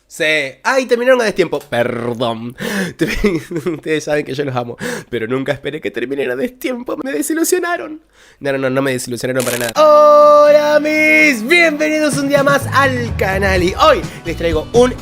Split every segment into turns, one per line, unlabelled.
Sí. Ay, terminaron a destiempo. Perdón. Ustedes saben que yo los amo. Pero nunca esperé que terminen a destiempo. Me desilusionaron. No me desilusionaron para nada. Hola mis, bienvenidos un día más al canal. Y hoy les traigo un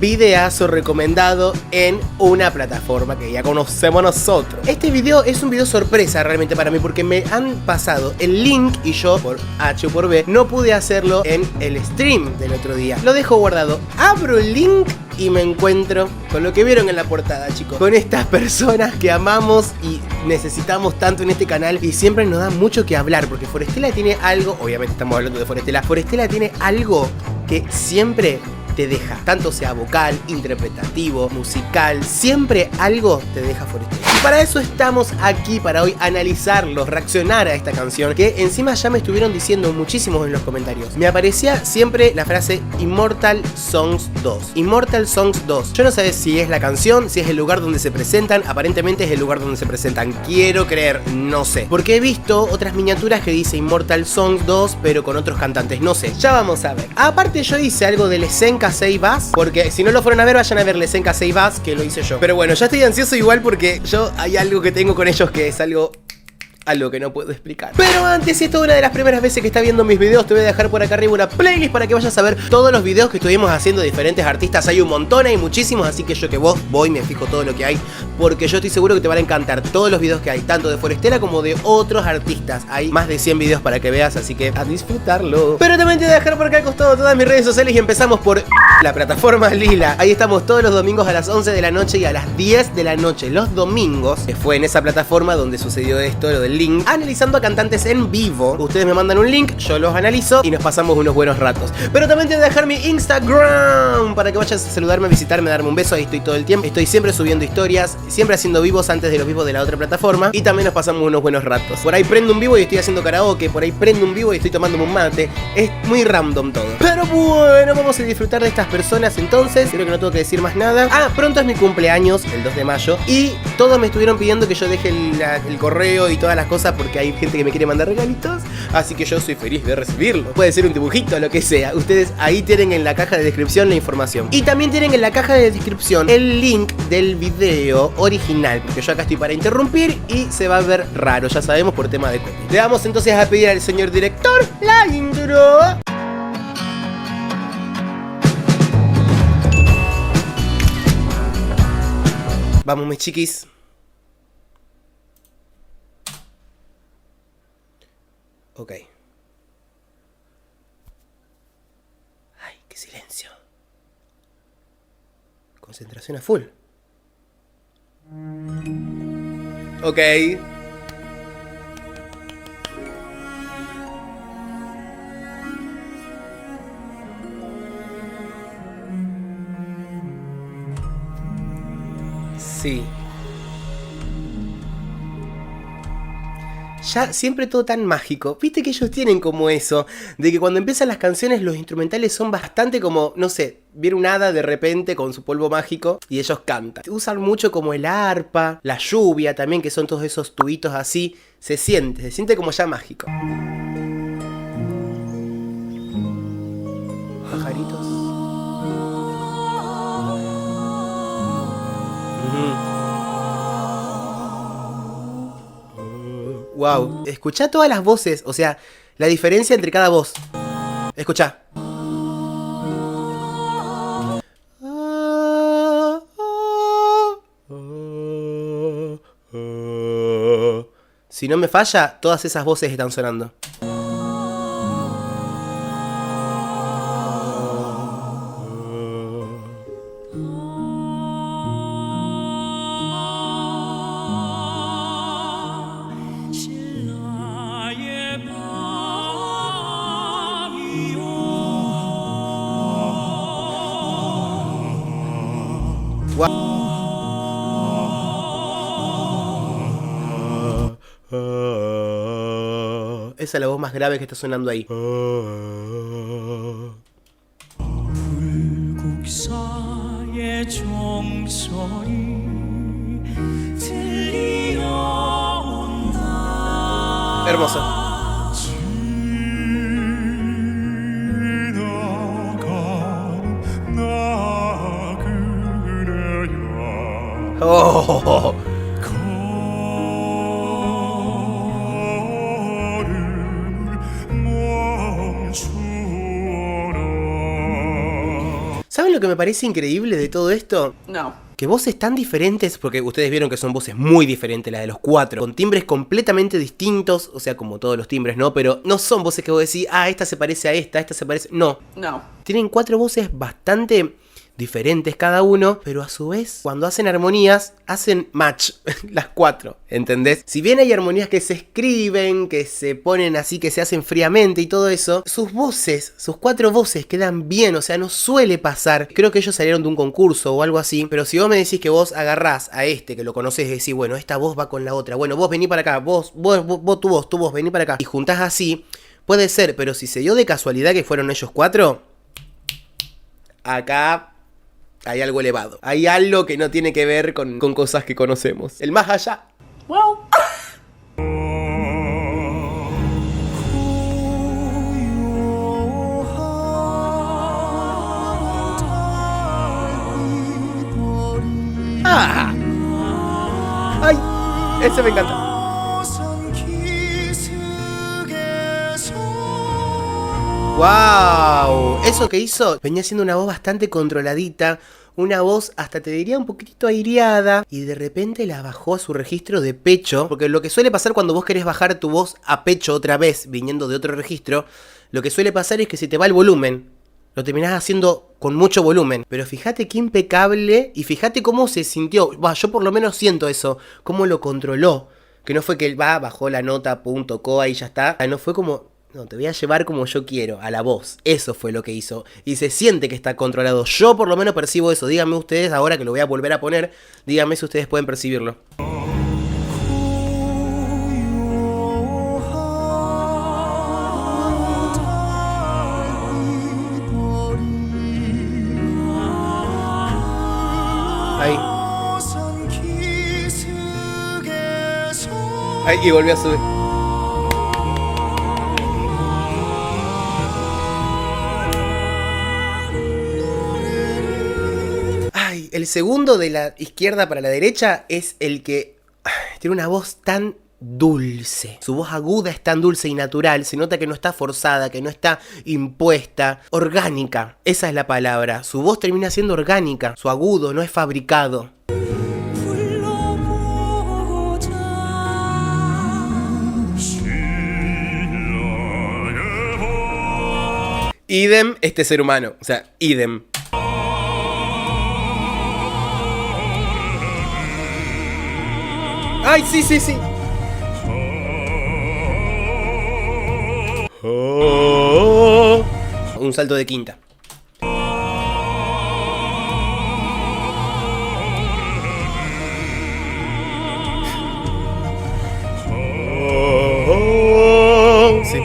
videazo recomendado en una plataforma que ya conocemos nosotros. Este video es un video sorpresa realmente para mí, porque me han pasado el link y yo por H o por B no pude hacerlo en el stream del otro día. Lo dejo guardado. Abro el link y me encuentro con lo que vieron en la portada, chicos. Con estas personas que amamos y necesitamos tanto en este canal y siempre nos da mucho que hablar, porque Forestella tiene algo, obviamente estamos hablando de Forestella. Forestella tiene algo que siempre te deja, tanto sea vocal, interpretativo, musical, siempre algo te deja Forestella. Y para eso estamos aquí, para hoy analizarlo, reaccionar a esta canción, que encima ya me estuvieron diciendo muchísimos en los comentarios. Me aparecía siempre la frase Immortal Songs 2. Immortal Songs 2. Yo no sé si es la canción, si es el lugar donde se presentan. Aparentemente es el lugar donde se presentan. Quiero creer, no sé. Porque he visto otras miniaturas que dice Immortal Songs 2, pero con otros cantantes. No sé, ya vamos a ver. Aparte yo hice algo de Lesenka Seibas, porque si no lo fueron a ver, vayan a ver Lesenka Seibas, que lo hice yo. Pero bueno, ya estoy ansioso igual porque yo hay algo que tengo con ellos que es algo que no puedo explicar. Pero antes, si esta es una de las primeras veces que estás viendo mis videos, te voy a dejar por acá arriba una playlist para que vayas a ver todos los videos que estuvimos haciendo de diferentes artistas. Hay un montón, hay muchísimos, así que yo que vos voy, me fijo todo lo que hay, porque yo estoy seguro que te van a encantar todos los videos que hay, tanto de Forestella como de otros artistas. Hay más de 100 videos para que veas, así que a disfrutarlo. Pero también te voy a dejar por acá al costado todas mis redes sociales y empezamos por la plataforma Lila. Ahí estamos todos los domingos a las 11 de la noche y a las 10 de la noche los domingos. Fue en esa plataforma donde sucedió esto, lo del link, analizando a cantantes en vivo. Ustedes me mandan un link, yo los analizo y nos pasamos unos buenos ratos. Pero también te voy a dejar mi Instagram para que vayas a saludarme, a visitarme, a darme un beso. Ahí estoy todo el tiempo. Estoy siempre subiendo historias, siempre haciendo vivos antes de los vivos de la otra plataforma. Y también nos pasamos unos buenos ratos. Por ahí prendo un vivo y estoy haciendo karaoke. Por ahí prendo un vivo y estoy tomándome un mate. Es muy random todo. Pero bueno, vamos a disfrutar de estas personas entonces. Creo que no tengo que decir más nada. Ah, pronto es mi cumpleaños, el 2 de mayo. Y todos me estuvieron pidiendo que yo deje el correo y todas las cosas, porque hay gente que me quiere mandar regalitos. Así que yo soy feliz de recibirlo. Puede ser un dibujito, lo que sea. Ustedes ahí tienen en la caja de descripción la información. Y también tienen en la caja de descripción el link del video original, porque yo acá estoy para interrumpir y se va a ver raro, ya sabemos, por tema de copy. Le vamos entonces a pedir al señor director la intro. Vamos mis chiquis. Ok. Ay, qué silencio. Concentración a full. Ok. Sí. Ya siempre todo tan mágico. Viste que ellos tienen como eso, de que cuando empiezan las canciones los instrumentales son bastante como, no sé, viene un hada de repente con su polvo mágico y ellos cantan. Usan mucho como el arpa, la lluvia también, que son todos esos tubitos así. Se siente como ya mágico. Pajaritos. Wow, escuchá todas las voces, o sea, la diferencia entre cada voz. Escuchá. Si no me falla, todas esas voces están sonando. Esa es la voz más grave que está sonando ahí. Hermoso. Oh. ¿Saben lo que me parece increíble de todo esto?
No.
Que voces tan diferentes, porque ustedes vieron que son voces muy diferentes, las de los cuatro, con timbres completamente distintos, o sea, como todos los timbres, ¿no? Pero no son voces que vos decís, ah, esta se parece a esta se parece... No.
No.
Tienen cuatro voces bastante diferentes cada uno, pero a su vez, cuando hacen armonías, hacen match, las cuatro, ¿entendés? Si bien hay armonías que se escriben, que se ponen así, que se hacen fríamente y todo eso, sus voces, sus cuatro voces quedan bien, o sea, no suele pasar. Creo que ellos salieron de un concurso o algo así, pero si vos me decís que vos agarrás a este, que lo conocés, y decís, bueno, esta voz va con la otra, bueno, vos vení para acá, tu voz, vení para acá, y juntás así, puede ser, pero si se dio de casualidad que fueron ellos cuatro, acá... hay algo elevado. Hay algo que no tiene que ver con cosas que conocemos. El más allá.
Well.
¡Ah! ¡Ay! Ese me encanta. ¡Wow! Eso que hizo venía siendo una voz bastante controladita, una voz hasta te diría un poquitito aireada, y de repente la bajó a su registro de pecho, porque lo que suele pasar cuando vos querés bajar tu voz a pecho otra vez, viniendo de otro registro, lo que suele pasar es que se te va el volumen, lo terminás haciendo con mucho volumen, pero fíjate qué impecable, y fíjate cómo se sintió, yo por lo menos siento eso, cómo lo controló, que no fue que él bajó la nota, punto, coa y ya está, no fue como... no, te voy a llevar como yo quiero, a la voz. Eso fue lo que hizo. Y se siente que está controlado. Yo por lo menos percibo eso. Díganme ustedes, ahora que lo voy a volver a poner, díganme si ustedes pueden percibirlo. Ahí. Ahí, y volvió a subir. El segundo de la izquierda para la derecha es el que tiene una voz tan dulce. Su voz aguda es tan dulce y natural. Se nota que no está forzada, que no está impuesta. Orgánica, esa es la palabra. Su voz termina siendo orgánica. Su agudo no es fabricado. Idem este ser humano. O sea, idem. ¡Ay, sí, sí, sí! Un salto de quinta. Sí.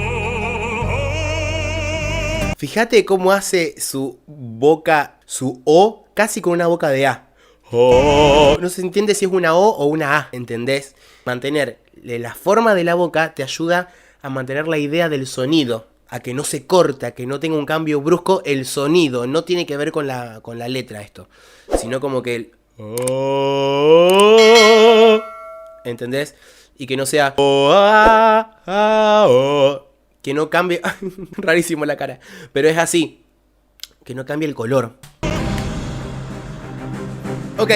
Fíjate cómo hace su boca, su O, casi con una boca de A. Oh. No se entiende si es una O o una A, ¿entendés? Mantener la forma de la boca te ayuda a mantener la idea del sonido, a que no se corte, a que no tenga un cambio brusco el sonido. No tiene que ver con la letra esto, sino como que el... Oh, ¿entendés? Y que no sea... Oh, ah, ah, oh, que no cambie... Rarísimo la cara, pero es así. Que no cambie el color. Ok.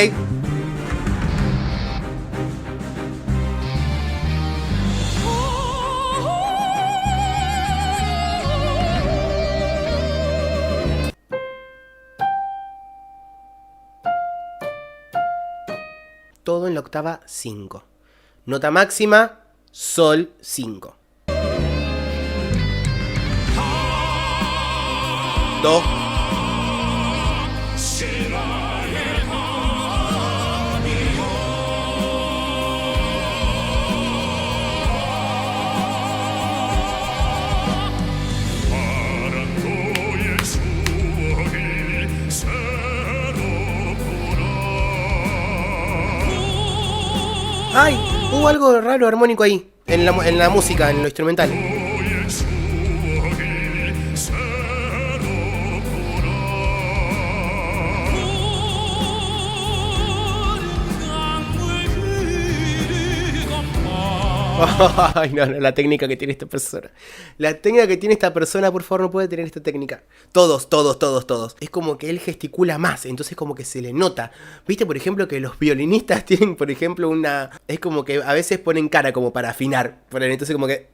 Todo en la octava 5. Nota máxima, sol 5. Do. ¡Ay! Hubo algo raro armónico ahí, en la música, en lo instrumental. Ay, no, no, la técnica que tiene esta persona. La técnica que tiene esta persona, por favor, no puede tener esta técnica. Todos, todos, todos, todos. Es como que él gesticula más, entonces como que se le nota. ¿Viste, por ejemplo, que los violinistas tienen, por ejemplo, una... Es como que a veces ponen cara como para afinar. Entonces como que...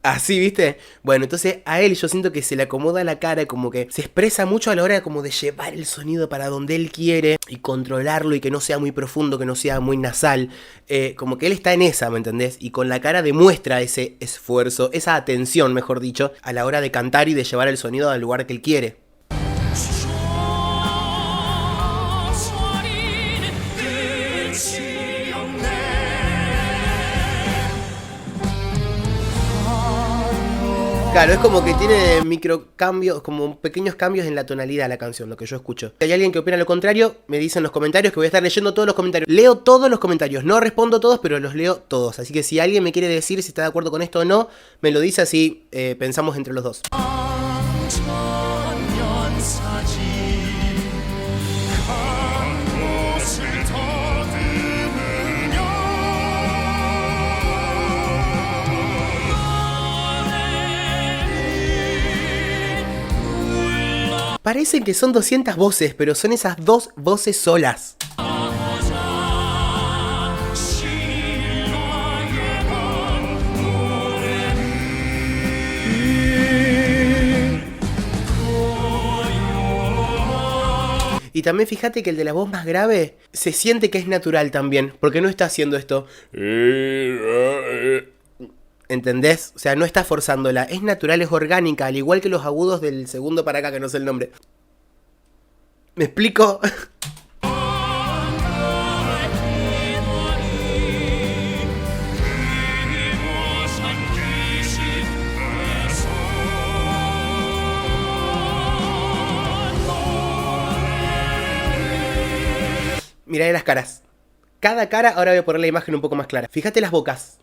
Así, ¿viste? Bueno, entonces a él yo siento que se le acomoda la cara, como que se expresa mucho a la hora como de llevar el sonido para donde él quiere y controlarlo y que no sea muy profundo, que no sea muy nasal. Como que él está en esa, ¿me entendés? Y con la cara demuestra ese esfuerzo, esa atención, mejor dicho, a la hora de cantar y de llevar el sonido al lugar que él quiere. Claro, es como que tiene microcambios, como pequeños cambios en la tonalidad de la canción, lo que yo escucho. Si hay alguien que opina lo contrario, me dicen en los comentarios que voy a estar leyendo todos los comentarios. Leo todos los comentarios, no respondo todos, pero los leo todos. Así que si alguien me quiere decir si está de acuerdo con esto o no, me lo dice así, pensamos entre los dos. Parecen que son 200 voces, pero son esas dos voces solas. Y también fíjate que el de la voz más grave se siente que es natural también, porque no está haciendo esto. ¿Entendés? O sea, no está forzándola. Es natural, es orgánica, al igual que los agudos del segundo para acá, que no sé el nombre. ¿Me explico? Mirá las caras. Cada cara, ahora voy a poner la imagen un poco más clara. Fíjate las bocas.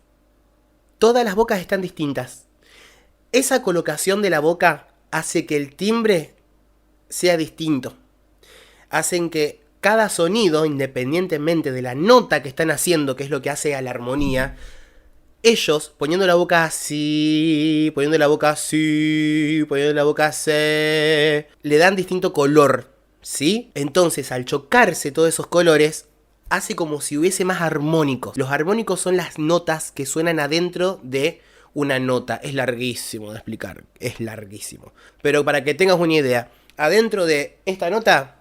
Todas las bocas están distintas. Esa colocación de la boca hace que el timbre sea distinto. Hacen que cada sonido, independientemente de la nota que están haciendo, que es lo que hace a la armonía, ellos, poniendo la boca así, poniendo la boca así, poniendo la boca así, le dan distinto color, ¿sí? Entonces, al chocarse todos esos colores, hace como si hubiese más armónicos. Los armónicos son las notas que suenan adentro de una nota. Es larguísimo de explicar, es larguísimo. Pero para que tengas una idea, adentro de esta nota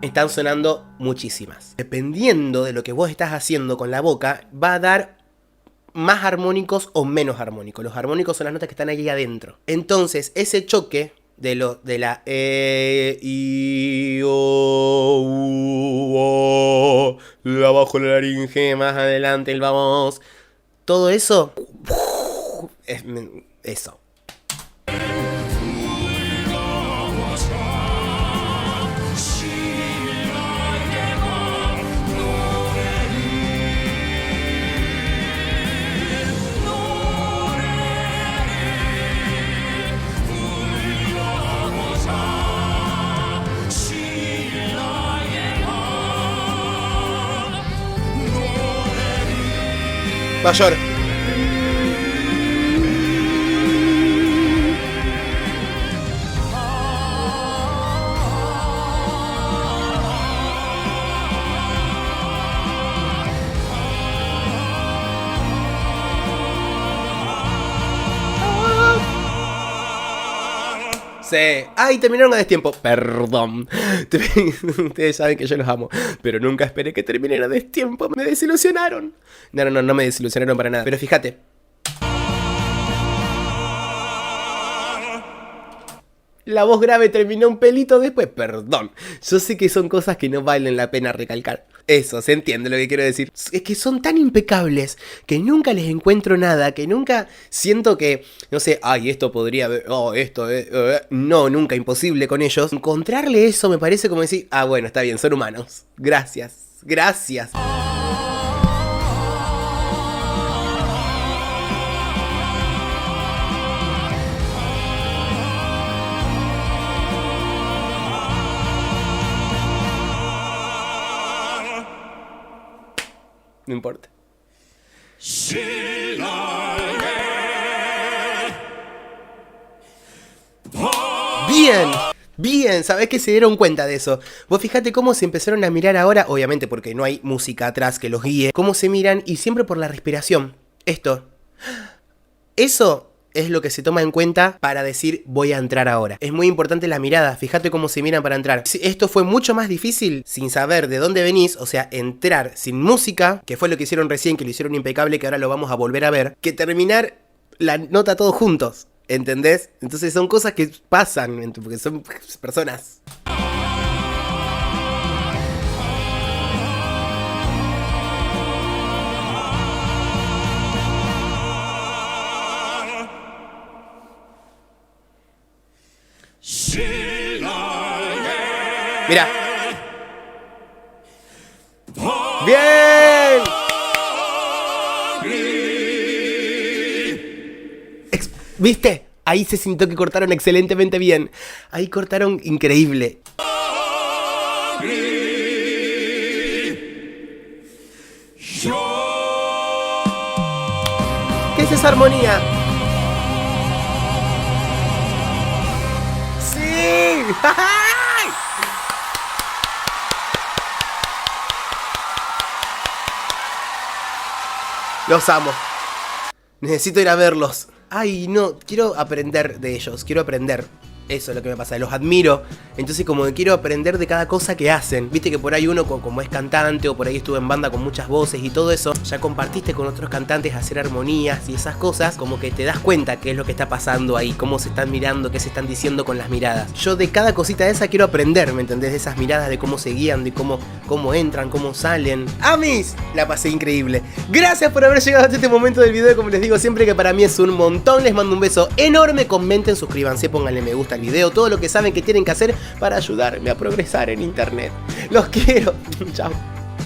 están sonando muchísimas. Dependiendo de lo que vos estás haciendo con la boca, va a dar más armónicos o menos armónicos. Los armónicos son las notas que están ahí adentro. Entonces, ese choque de la I, O, U, O, abajo la laringe, más adelante el vamos. Todo eso es eso. Mayor. Sí. Ay, terminaron a destiempo. Perdón. Ustedes saben que yo los amo, pero nunca esperé que terminara a destiempo. Me desilusionaron. No me desilusionaron para nada. Pero fíjate. La voz grave terminó un pelito después. Perdón. Yo sé que son cosas que no valen la pena recalcar. Eso, se entiende lo que quiero decir. Es que son tan impecables que nunca les encuentro nada, que nunca siento que, no sé, ay, esto podría haber, oh, esto, no, nunca, imposible con ellos. Encontrarle eso me parece como decir, ah, bueno, está bien, son humanos. Gracias, gracias. No importa. Bien, bien, ¿sabés que se dieron cuenta de eso? Vos fijate cómo se empezaron a mirar ahora, obviamente porque no hay música atrás que los guíe, cómo se miran y siempre por la respiración. Esto. Eso es lo que se toma en cuenta para decir voy a entrar ahora. Es muy importante la mirada, fíjate cómo se miran para entrar. Esto fue mucho más difícil sin saber de dónde venís, o sea, entrar sin música, que fue lo que hicieron recién, que lo hicieron impecable, que ahora lo vamos a volver a ver, que terminar la nota todos juntos, ¿entendés? Entonces son cosas que pasan, porque son personas. Mira. Bien. ¿Viste? Ahí se sintió que cortaron excelentemente bien. Ahí cortaron increíble. ¿Qué es esa armonía? ¡Sí! Los amo. Necesito ir a verlos. Ay, no, quiero aprender de ellos, quiero aprender. Eso es lo que me pasa, los admiro. Entonces como que quiero aprender de cada cosa que hacen. Viste que por ahí uno como es cantante o por ahí estuvo en banda con muchas voces y todo eso, ya compartiste con otros cantantes hacer armonías y esas cosas, como que te das cuenta qué es lo que está pasando ahí, cómo se están mirando, qué se están diciendo con las miradas. Yo de cada cosita de esa quiero aprender, ¿me entendés? De esas miradas, de cómo se guían, de cómo entran, cómo salen. ¡Amis! La pasé increíble. Gracias por haber llegado hasta este momento del video, como les digo siempre que para mí es un montón. Les mando un beso enorme, comenten, suscríbanse, pónganle me gusta al video, todo lo que saben que tienen que hacer para ayudarme a progresar en internet. Los quiero. Chao.